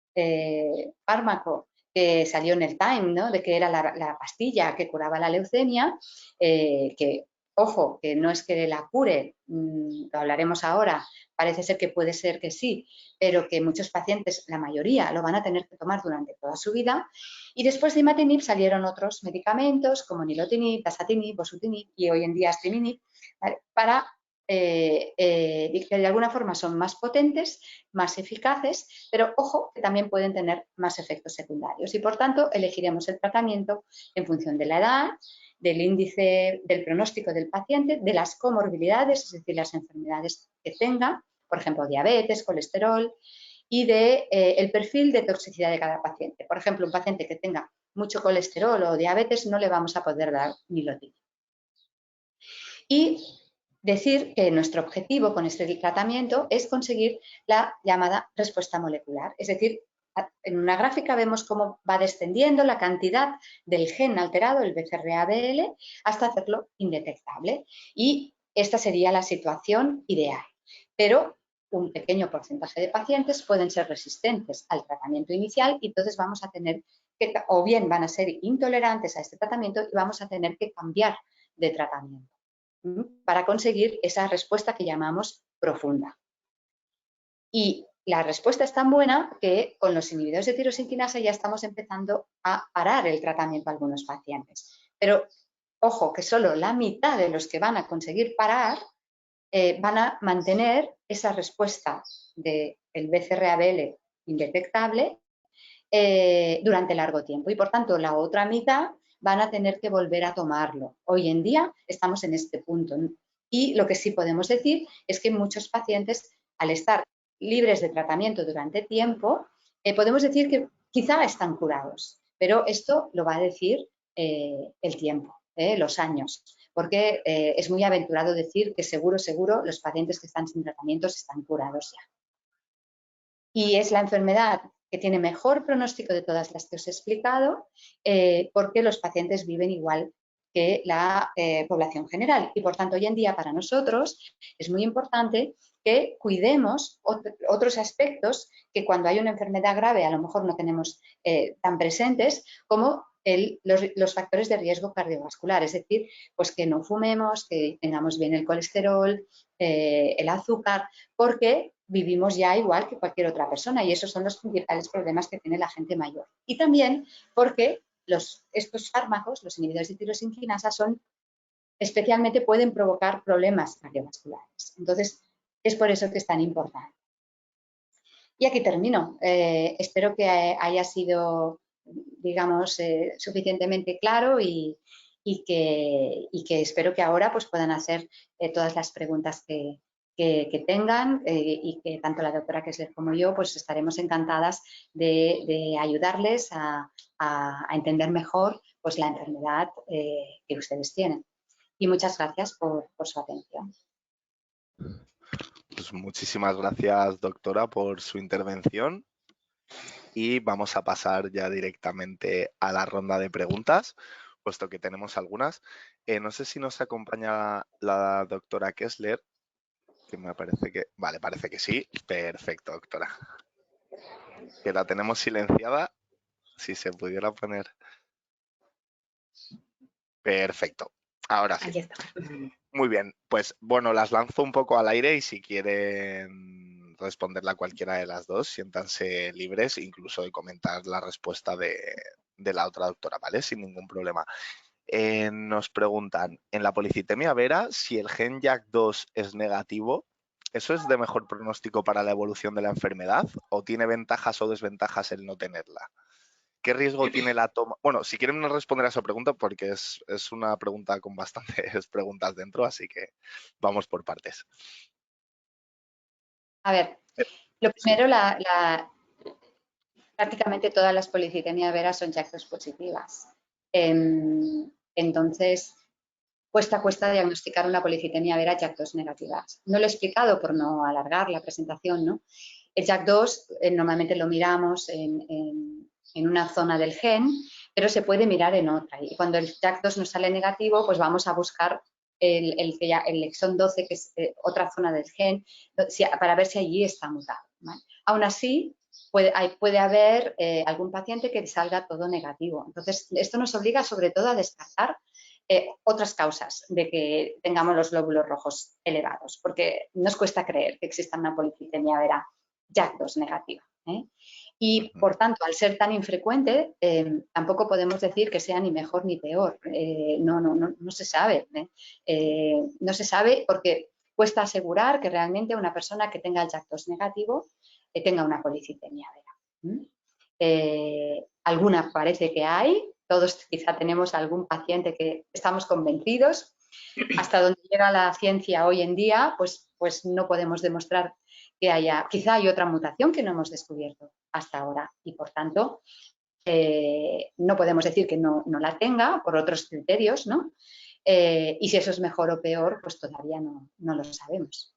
fármaco que salió en el Time, ¿no? De que era la pastilla que curaba la leucemia, que, ojo, que no es que la cure, lo hablaremos ahora, parece ser que puede ser que sí, pero que muchos pacientes, la mayoría, lo van a tener que tomar durante toda su vida. Y después de imatinib salieron otros medicamentos como nilotinib, dasatinib, bosutinib y hoy en día asciminib, ¿vale? Para que de alguna forma son más potentes, más eficaces, pero ojo que también pueden tener más efectos secundarios y por tanto elegiremos el tratamiento en función de la edad, del índice del pronóstico del paciente, de las comorbilidades, es decir, las enfermedades que tenga, por ejemplo, diabetes, colesterol y del perfil de toxicidad de cada paciente. Por ejemplo, un paciente que tenga mucho colesterol o diabetes no le vamos a poder dar nilotinib. Y decir que nuestro objetivo con este tratamiento es conseguir la llamada respuesta molecular. Es decir, en una gráfica vemos cómo va descendiendo la cantidad del gen alterado, el BCR-ABL, hasta hacerlo indetectable. Y esta sería la situación ideal. Pero un pequeño porcentaje de pacientes pueden ser resistentes al tratamiento inicial y entonces vamos a tener que, o bien van a ser intolerantes a este tratamiento y vamos a tener que cambiar de tratamiento para conseguir esa respuesta que llamamos profunda. Y la respuesta es tan buena que con los inhibidores de tirosinquinasa ya estamos empezando a parar el tratamiento a algunos pacientes. Pero ojo, que solo la mitad de los que van a conseguir parar van a mantener esa respuesta del BCR-ABL indetectable durante largo tiempo. Y por tanto, la otra mitad van a tener que volver a tomarlo. Hoy en día estamos en este punto. Y lo que sí podemos decir es que muchos pacientes, al estar libres de tratamiento durante tiempo, podemos decir que quizá están curados. Pero esto lo va a decir el tiempo, los años. Porque es muy aventurado decir que seguro los pacientes que están sin tratamientos están curados ya. Y es la enfermedad que tiene mejor pronóstico de todas las que os he explicado, porque los pacientes viven igual que la población general. Y por tanto, hoy en día para nosotros es muy importante que cuidemos otros aspectos que cuando hay una enfermedad grave a lo mejor no tenemos tan presentes, como los factores de riesgo cardiovascular, es decir, pues que no fumemos, que tengamos bien el colesterol, el azúcar, porque vivimos ya igual que cualquier otra persona y esos son los principales problemas que tiene la gente mayor. Y también porque estos fármacos, los inhibidores de tirosinquinasa, especialmente pueden provocar problemas cardiovasculares. Entonces, es por eso que es tan importante. Y aquí termino. Espero que haya sido, digamos, suficientemente claro y que espero que ahora pues, puedan hacer todas las preguntas que tengan y que tanto la doctora Kessler como yo pues estaremos encantadas de ayudarles a entender mejor pues, la enfermedad que ustedes tienen. Y muchas gracias por su atención. Pues muchísimas gracias, doctora, por su intervención. Y vamos a pasar ya directamente a la ronda de preguntas, puesto que tenemos algunas. No sé si nos acompaña la doctora Kessler, que me parece que... Vale, parece que sí. Perfecto, doctora. Que la tenemos silenciada. Si se pudiera poner... Perfecto. Ahora sí. Aquí está. Muy bien. Pues bueno, las lanzo un poco al aire y si quieren responderla a cualquiera de las dos, siéntanse libres incluso de comentar la respuesta de la otra doctora, ¿vale? Sin ningún problema. Nos preguntan, en la policitemia vera, si el gen JAK2 es negativo, ¿eso es de mejor pronóstico para la evolución de la enfermedad o tiene ventajas o desventajas el no tenerla? ¿Qué riesgo tiene la toma? Bueno, si quieren responder a esa pregunta, porque es una pregunta con bastantes preguntas dentro, así que vamos por partes. A ver, lo primero, prácticamente todas las policitemias veras son JAK2 positivas. Entonces, cuesta diagnosticar una policitemia vera JAK2 negativa. No lo he explicado por no alargar la presentación, ¿no? El JAK2 normalmente lo miramos en una zona del gen, pero se puede mirar en otra. Y cuando el JAK2 nos sale negativo, pues vamos a buscar el exón 12, que es otra zona del gen, para ver si allí está mutado, ¿vale? Aún así, puede haber algún paciente que salga todo negativo. Entonces, esto nos obliga sobre todo a descartar otras causas de que tengamos los glóbulos rojos elevados, porque nos cuesta creer que exista una policitemia vera JAK2 negativa. Y, por tanto, al ser tan infrecuente, tampoco podemos decir que sea ni mejor ni peor. No se sabe. No se sabe porque cuesta asegurar que realmente una persona que tenga el JAK2 negativo tenga una policitemia vera. Alguna parece que hay. Todos quizá tenemos algún paciente que estamos convencidos. Hasta donde llega la ciencia hoy en día, pues no podemos demostrar que haya, quizá hay otra mutación que no hemos descubierto hasta ahora y, por tanto, no podemos decir que no la tenga por otros criterios, ¿no? Y si eso es mejor o peor, pues todavía no lo sabemos.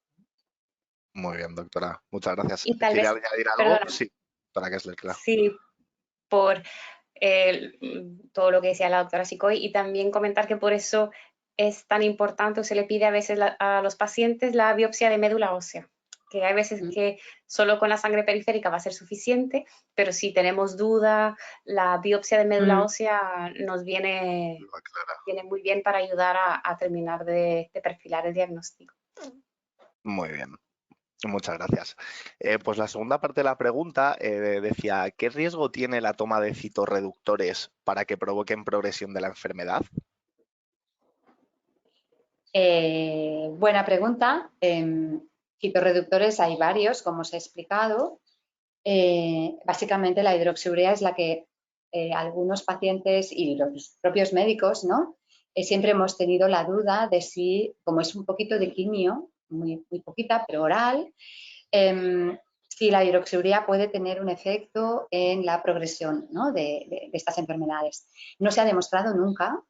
Muy bien, doctora. Muchas gracias. Y tal ¿Quiere vez, añadir algo? perdona, Sí, doctora Kessler, claro. sí, por todo lo que decía la doctora Sicoy, y también comentar que por eso es tan importante o se le pide a veces a los pacientes la biopsia de médula ósea, que hay veces que solo con la sangre periférica va a ser suficiente, pero si tenemos duda, la biopsia de médula ósea nos viene muy bien para ayudar a terminar de perfilar el diagnóstico. Muy bien. Muchas gracias. Pues la segunda parte de la pregunta decía, ¿qué riesgo tiene la toma de citorreductores para que provoquen progresión de la enfermedad? Buena pregunta. Citorreductores hay varios, como os he explicado. Básicamente la hidroxiurea es la que algunos pacientes y los propios médicos, ¿no? Siempre hemos tenido la duda de si, como es un poquito de quimio, muy poquita, pero oral, si la hidroxiurea puede tener un efecto en la progresión, ¿no? de estas enfermedades. No se ha demostrado nunca,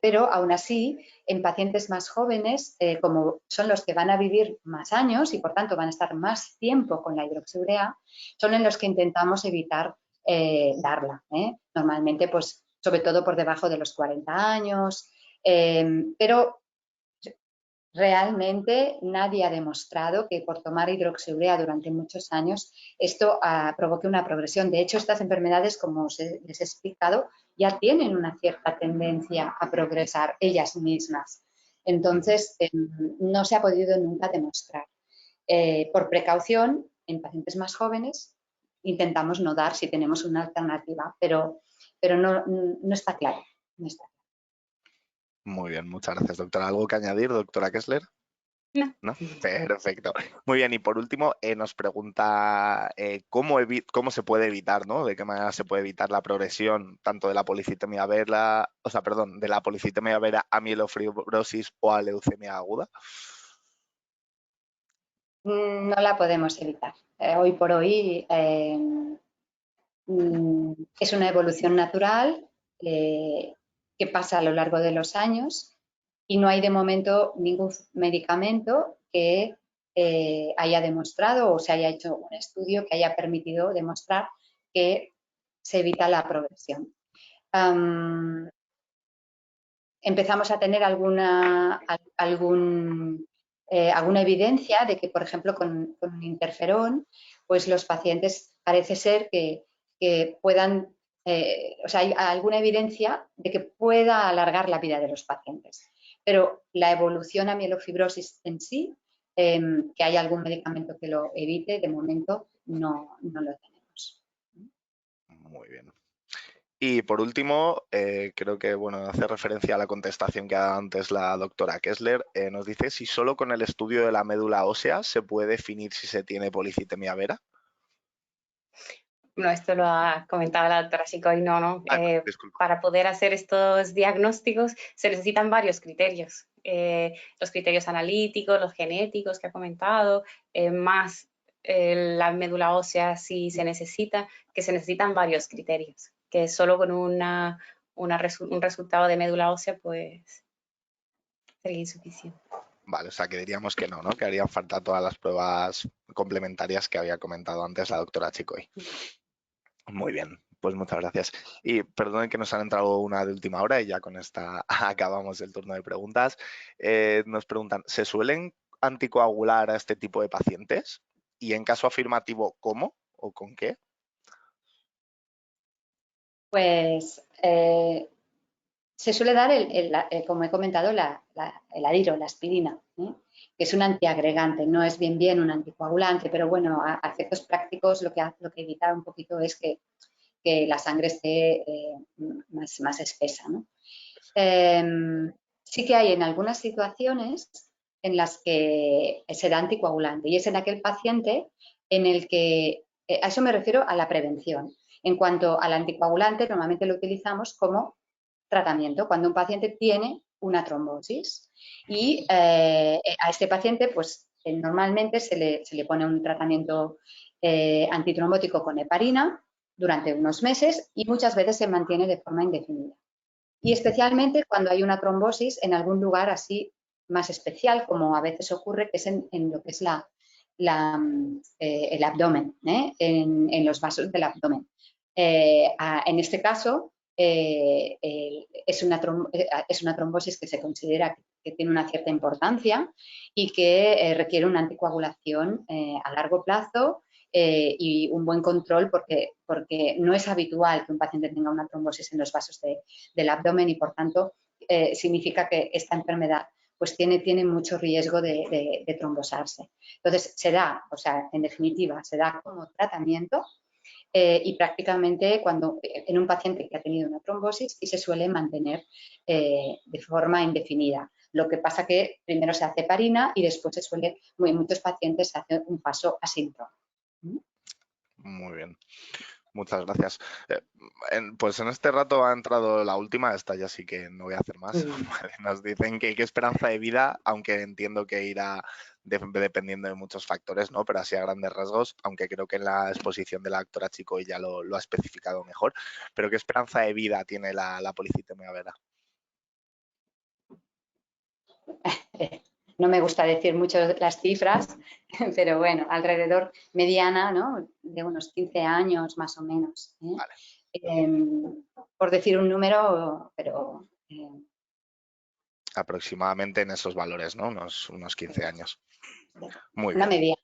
pero aún así, en pacientes más jóvenes, como son los que van a vivir más años y por tanto van a estar más tiempo con la hidroxiurea, son en los que intentamos evitar darla. Normalmente, pues, sobre todo por debajo de los 40 años, pero realmente nadie ha demostrado que por tomar hidroxiurea durante muchos años esto provoque una progresión. De hecho, estas enfermedades, como les he explicado, ya tienen una cierta tendencia a progresar ellas mismas. Entonces, no se ha podido nunca demostrar. Por precaución, en pacientes más jóvenes, intentamos no dar si tenemos una alternativa, pero no está claro. No está. Muy bien, muchas gracias, doctora. ¿Algo que añadir, doctora Kessler? No. ¿No? Perfecto. Muy bien, y por último nos pregunta cómo se puede evitar, ¿no? De qué manera se puede evitar la progresión tanto de la policitemia vera, de la policitemia vera a mielofibrosis o a leucemia aguda. No la podemos evitar. Hoy por hoy es una evolución natural. qué pasa a lo largo de los años y no hay de momento ningún medicamento que haya demostrado o se haya hecho un estudio que haya permitido demostrar que se evita la progresión. Empezamos a tener alguna evidencia de que, por ejemplo, con interferón, pues los pacientes parece ser que puedan, o sea, hay alguna evidencia de que pueda alargar la vida de los pacientes. Pero la evolución a mielofibrosis en sí, que haya algún medicamento que lo evite, de momento no lo tenemos. Muy bien. Y por último, creo que hace referencia a la contestación que ha dado antes la doctora Kessler. Nos dice si solo con el estudio de la médula ósea se puede definir si se tiene policitemia vera. No, esto lo ha comentado la doctora Chicoy, no. Para poder hacer estos diagnósticos se necesitan varios criterios. Los criterios analíticos, los genéticos que ha comentado, más la médula ósea si se necesita, que se necesitan varios criterios, que solo con un resultado de médula ósea pues sería insuficiente. Vale, o sea que diríamos que no, que harían falta todas las pruebas complementarias que había comentado antes la doctora Chicoy. Muy bien, pues muchas gracias. Y perdonen que nos han entrado una de última hora y ya con esta acabamos el turno de preguntas. Nos preguntan, ¿se suelen anticoagular a este tipo de pacientes? Y en caso afirmativo, ¿cómo o con qué? Pues se suele dar, como he comentado, el adiro, la aspirina, que es un antiagregante, no es bien un anticoagulante, pero bueno, a efectos prácticos lo que evita un poquito es que la sangre esté más espesa, ¿no? Sí que hay en algunas situaciones en las que se da anticoagulante y es en aquel paciente en el que, a eso me refiero a la prevención. En cuanto al anticoagulante, normalmente lo utilizamos como tratamiento cuando un paciente tiene una trombosis y a este paciente pues normalmente se le pone un tratamiento antitrombótico con heparina durante unos meses y muchas veces se mantiene de forma indefinida. Y especialmente cuando hay una trombosis en algún lugar así más especial, como a veces ocurre, que es en lo que es el abdomen, en los vasos del abdomen. En este caso, es una trombosis que se considera que tiene una cierta importancia y que requiere una anticoagulación a largo plazo y un buen control porque no es habitual que un paciente tenga una trombosis en los vasos del abdomen y, por tanto, significa que esta enfermedad pues tiene mucho riesgo de trombosarse. Entonces, se da, o sea, en definitiva, se da como tratamiento y prácticamente en un paciente que ha tenido una trombosis y se suele mantener de forma indefinida. Lo que pasa que primero se hace heparina y después en muchos pacientes se hace un paso asíncrono. Muy bien. Muchas gracias. Pues en este rato ha entrado la última, esta ya sí que no voy a hacer más. Vale, nos dicen que qué esperanza de vida, aunque entiendo que irá dependiendo de muchos factores, ¿no? Pero así a grandes rasgos, aunque creo que en la exposición de la doctora Chicoy ya lo ha especificado mejor. Pero ¿qué esperanza de vida tiene la policitemia vera? No me gusta decir mucho las cifras, pero bueno, alrededor mediana, ¿no? De unos 15 años más o menos. Vale. Por decir un número, pero... Aproximadamente en esos valores, ¿no? Unos 15 años. Muy una bien. Media.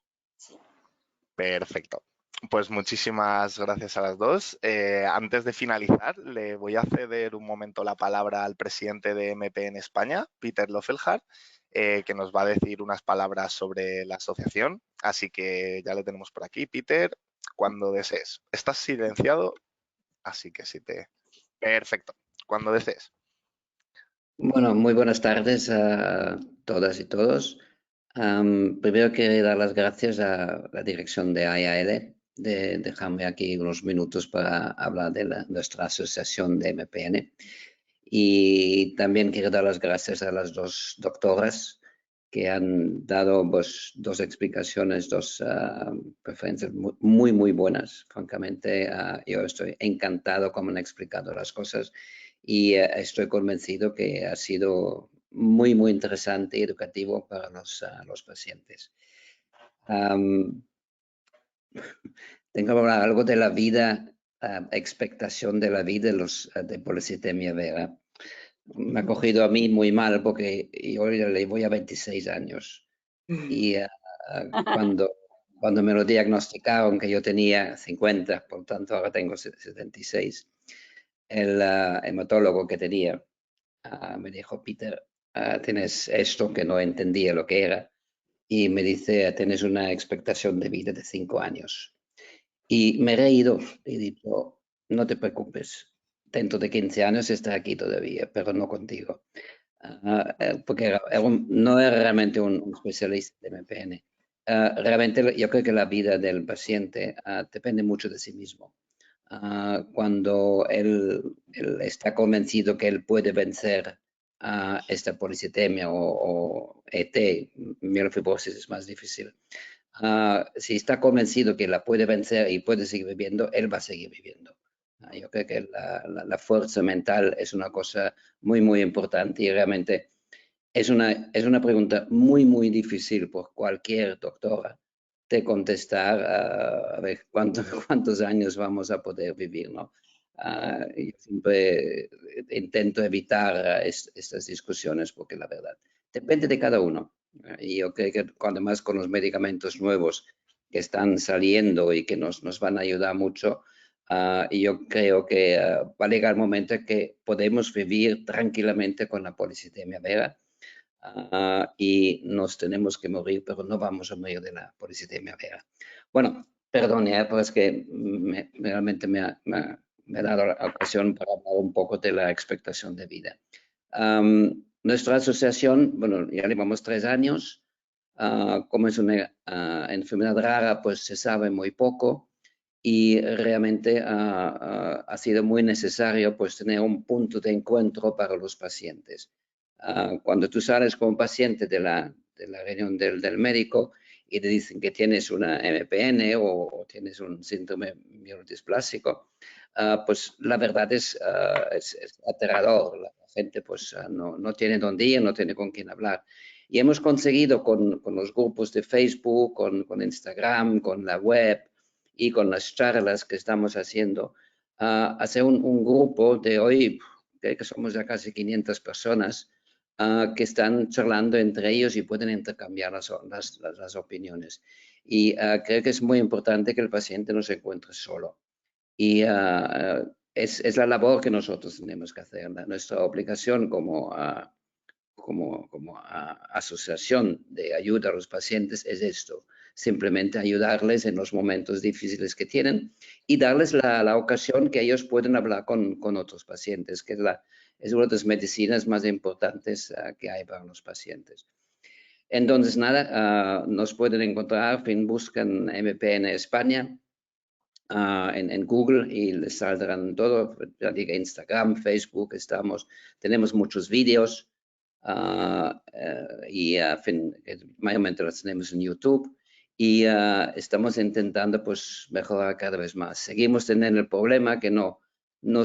Perfecto. Pues muchísimas gracias a las dos. Antes de finalizar, le voy a ceder un momento la palabra al presidente de MP en España, Peter Lofelhart, que nos va a decir unas palabras sobre la asociación. Así que ya lo tenemos por aquí. Peter, cuando desees. Estás silenciado, así que sí te... Perfecto. Cuando desees. Bueno, muy buenas tardes a todas y todos. Primero quiero dar las gracias a la dirección de IAL de dejarme aquí unos minutos para hablar de nuestra asociación de MPN. Y también quiero dar las gracias a las dos doctoras que han dado dos explicaciones, dos preferencias muy buenas. Francamente, yo estoy encantado cómo han explicado las cosas y estoy convencido que ha sido muy, muy interesante y educativo para los pacientes. Tengo que hablar algo de la vida, expectación de la vida de polistemia vera. Me ha cogido a mí muy mal porque yo le voy a 26 años y cuando me lo diagnosticaron que yo tenía 50, por tanto ahora tengo 76, el hematólogo que tenía me dijo, Peter, tienes esto que no entendía lo que era y me dice, tienes una expectación de vida de 5 años. Y me he reído y he dicho, no te preocupes, dentro de 15 años estaré aquí todavía, pero no contigo. Porque no era realmente un especialista de MPN. Realmente yo creo que la vida del paciente depende mucho de sí mismo. Cuando él está convencido que él puede vencer esta policitemia o ET, mielofibrosis es más difícil. Si está convencido que la puede vencer y puede seguir viviendo, él va a seguir viviendo. Yo creo que la fuerza mental es una cosa muy, muy importante y realmente es una pregunta muy, muy difícil por cualquier doctora de contestar a ver cuántos años vamos a poder vivir, ¿no? Yo siempre intento evitar estas discusiones porque la verdad depende de cada uno. Y yo creo que además con los medicamentos nuevos que están saliendo y que nos van a ayudar mucho, y yo creo que va a llegar el momento en que podemos vivir tranquilamente con la policitemia vera y nos tenemos que morir, pero no vamos a morir de la policitemia vera. Bueno, perdón, pero es que realmente me ha dado la ocasión para hablar un poco de la expectación de vida. Nuestra asociación, bueno, ya llevamos 3 años. Como es una enfermedad rara, pues se sabe muy poco y realmente ha sido muy necesario pues tener un punto de encuentro para los pacientes. Cuando tú sales como paciente de la reunión del médico y te dicen que tienes una MPN o tienes un síndrome mielodisplásico, pues la verdad es aterrador. La gente pues no tiene dónde ir, no tiene con quién hablar. Y hemos conseguido con los grupos de Facebook, con Instagram, con la web y con las charlas que estamos haciendo, hacer un grupo de hoy, creo que somos ya casi 500 personas, que están charlando entre ellos y pueden intercambiar las opiniones. Y creo que es muy importante que el paciente no se encuentre solo. Y es la labor que nosotros tenemos que hacer. Nuestra obligación como asociación de ayuda a los pacientes es esto, simplemente ayudarles en los momentos difíciles que tienen y darles la ocasión que ellos pueden hablar con otros pacientes, que es una de las medicinas más importantes que hay para los pacientes. Entonces, nada, nos pueden encontrar, buscan MPN España en Google y les saldrán todo, ya diga Instagram, Facebook, tenemos muchos vídeos y mayormente los tenemos en YouTube y estamos intentando pues mejorar cada vez más. Seguimos teniendo el problema que no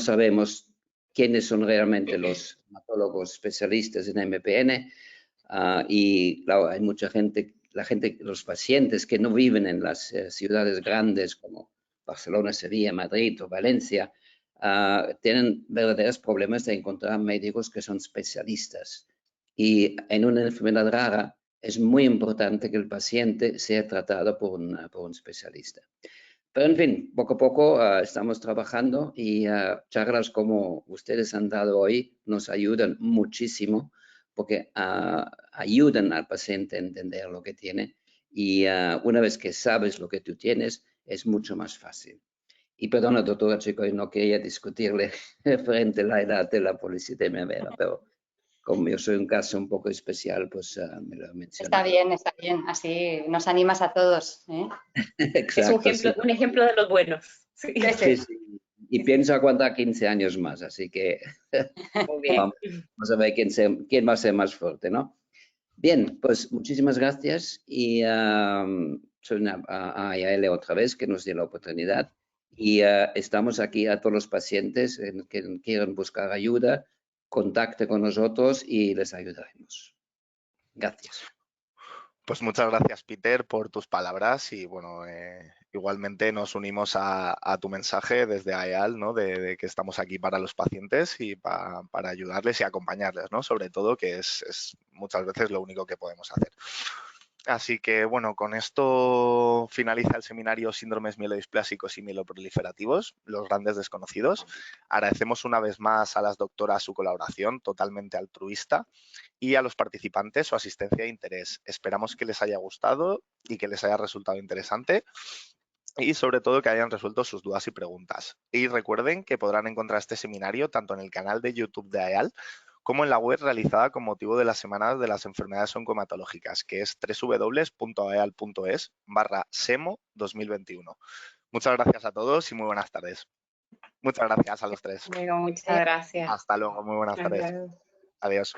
sabemos quiénes son realmente los hematólogos especialistas en MPN y claro, hay mucha gente, los pacientes que no viven en las ciudades grandes como Barcelona, Sevilla, Madrid o Valencia, tienen verdaderos problemas de encontrar médicos que son especialistas. Y en una enfermedad rara es muy importante que el paciente sea tratado por un especialista. Pero en fin, poco a poco estamos trabajando y charlas como ustedes han dado hoy nos ayudan muchísimo porque ayudan al paciente a entender lo que tiene y una vez que sabes lo que tú tienes, es mucho más fácil. Y perdona, doctora Chico, no quería discutirle frente a la edad de la policitemia vera, pero como yo soy un caso un poco especial, pues me lo mencioné. Está bien, así nos animas a todos. Exacto, es un ejemplo de los buenos. Sí. Sí. Y pienso aguantar 15 años más, así que Muy bien. vamos a ver quién va a ser más fuerte, ¿no? Bien, pues muchísimas gracias y soy a AIL otra vez que nos dio la oportunidad Y estamos aquí a todos los pacientes que quieran buscar ayuda, contacte con nosotros y les ayudaremos. Gracias. Pues muchas gracias, Peter, por tus palabras y bueno, igualmente nos unimos a tu mensaje desde AEAL, ¿no? De que estamos aquí para los pacientes y para ayudarles y acompañarles, ¿no? Sobre todo, que es muchas veces lo único que podemos hacer. Así que, bueno, con esto finaliza el seminario Síndromes mielodisplásicos y mieloproliferativos, los grandes desconocidos. Agradecemos una vez más a las doctoras su colaboración totalmente altruista y a los participantes su asistencia e interés. Esperamos que les haya gustado y que les haya resultado interesante y sobre todo que hayan resuelto sus dudas y preguntas. Y recuerden que podrán encontrar este seminario tanto en el canal de YouTube de AEAL como en la web realizada con motivo de las semanas de las enfermedades oncohematológicas, que es www.aeal.es/SEMO 2021. Muchas gracias a todos y muy buenas tardes. Muchas gracias a los tres. Luego, muchas gracias. Hasta luego, muy buenas tardes. Adiós. Adiós.